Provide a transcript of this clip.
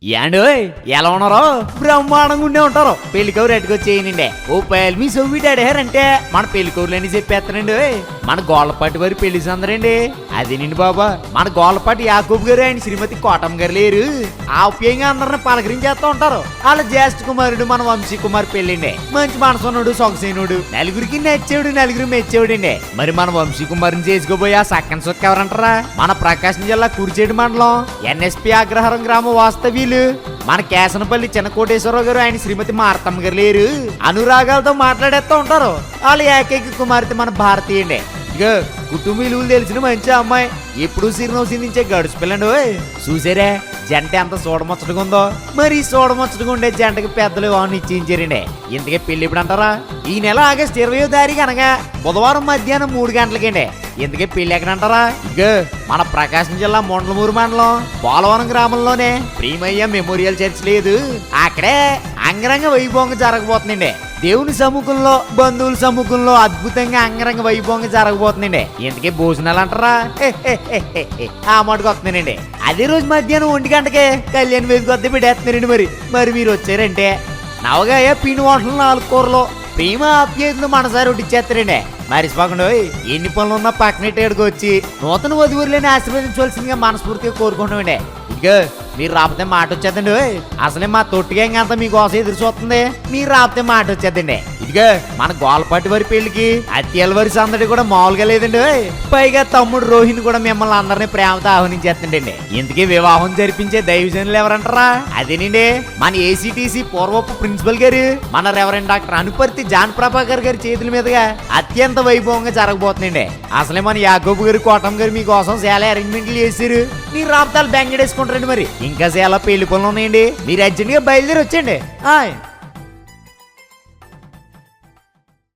ఏండోయ్ ఎలా ఉన్నారో బ్రహ్మాండంగా ఉండే ఉంటారు. పెళ్లికౌరు ఎట్టుకొచ్చేయనండి. ఓ పేల్ మీ సొవ్విటి అడిగారంటే మన పెళ్లికౌరులని చెప్పేస్తానండి. మన గోళ్ళపాటి వారి పెళ్లి సందరండి. అదేనండి బాబా, మన గోళ్ళపాటి యాకూబ్ గారు ఆయన శ్రీమతి కోటమ్మ గారు లేరు. ఆప్యాయంగా అందరిని పలకరించేస్తూ ఉంటారు. వాళ్ళ జ్యేష్ఠ కుమారుడు మన వంశీ కుమార్ పెళ్ళండి. మంచి మనసున్నాడు, సొగసైనడు, నలుగురికి నచ్చేవాడు, నలుగురు మెచ్చేవాడండి. మరి మన వంశీ కుమార్ని చేసుకోబోయే ఆ సక్కన్ సొక్క ఎవరంటారా? మన ప్రకాశం జిల్లా కురిచేడు మండలం ఎన్ఎస్పి అగ్రహారం గ్రామ వాస్తవ్యులు మన కేసనపల్లి చిన్న కోటేశ్వరరావు గారు ఆయన శ్రీమతి మార్తమ్మ గారు లేరు. అనురాగాలతో మాట్లాడేస్తూ ఉంటారు. వాళ్ళ ఏకైక కుమార్తె మన భారతీయ అండి. ఇక కుటుంబ విలువలు తెలిసిన మంచి అమ్మాయి, ఎప్పుడు సిరినో సిందించే గడుచు పిల్లండి. చూసారే జంట ఎంత చూడముచ్చటగా ఉందో. మరి చూడముచ్చటగా ఉండే జంటకి పెద్దలు నిశ్చయించారండి. ఇంతకే పెళ్లి ఇప్పుడు అంటారా? ఈ నెల ఆగస్టు 20వ తారీఖు అనగా బుధవారం మధ్యాహ్నం 3 గంటలకండి. ఇంతకే పెళ్లి ఎక్కడంటారా? ఇక మన ప్రకాశం జిల్లా మొండలమూరు మండలం పోలవరం గ్రామంలోనే ప్రియమయ్య మెమోరియల్ చర్చ్ లేదు, అక్కడే అంగరంగ వైభవంగా జరగబోతుందండి. దేవుని సముఖంలో, బంధువుల సముఖంలో అద్భుతంగా అంగరంగ వైభవంగా జరగబోతుందండి. ఇంతకీ భోజనాలు అంటారా? ఆ మాటకు వస్తున్నానండి. అదే రోజు మధ్యాహ్నం 1 గంటకే కళ్యాణ్ వేదిక వద్ద పెట్టేస్తున్నారండి. మరి మీరు వచ్చారంటే నవగాయ పిండి వంటలు 4 కూరలు ప్రేమ ఆప్యాయతలు మనసారి వడ్డిచ్చేస్తారండి. మరిచిపోకుండా ఎన్ని పనులు ఉన్నా పక్కనెట్టేడుకు వచ్చి నూతన వధువురులని ఆశీర్వదించవలసిందిగా మనస్ఫూర్తిగా కోరుకుంటామండి. ఇదిగో మీరు రాకపోతే మాట వచ్చేద్దండి. అసలే మా తొట్టిగా అంతా మీకోసం ఎదురు చూస్తుంది. మీరు రాకపోతే మాట వచ్చేద్దండి. ఇదిగో మన గోల్పాటి వారి పెళ్లికి అత్యల వారి సందడి కూడా మామూలుగా లేదండి. పైగా తమ్ముడు రోహిణి కూడా మిమ్మల్ని అందరినీ ప్రేమతో ఆహ్వానించేస్తుండండి. ఇంతకీ వివాహం జరిపించే దైవజనులు ఎవరంటారా? అదేనండి మన ఏసీటీసీ పూర్వపు ప్రిన్సిపల్ గారు మన reverend doctor Anuparthi John Prabhakar గారి చేతుల మీదుగా అత్యంత వైభవంగా జరగబోతుందండి. అసలే మన యాగోబు గారు కోటం గారు మీకోసం చాలా అరేంజ్మెంట్లు చేశారు. మీరు రాబతాలు బెంగడేసుకుంటారండి. మరి ఇంకా చాలా పెళ్లి పనులు ఉన్నాయండి. మీరు అర్జెంట్గా బయలుదేరి వచ్చండి.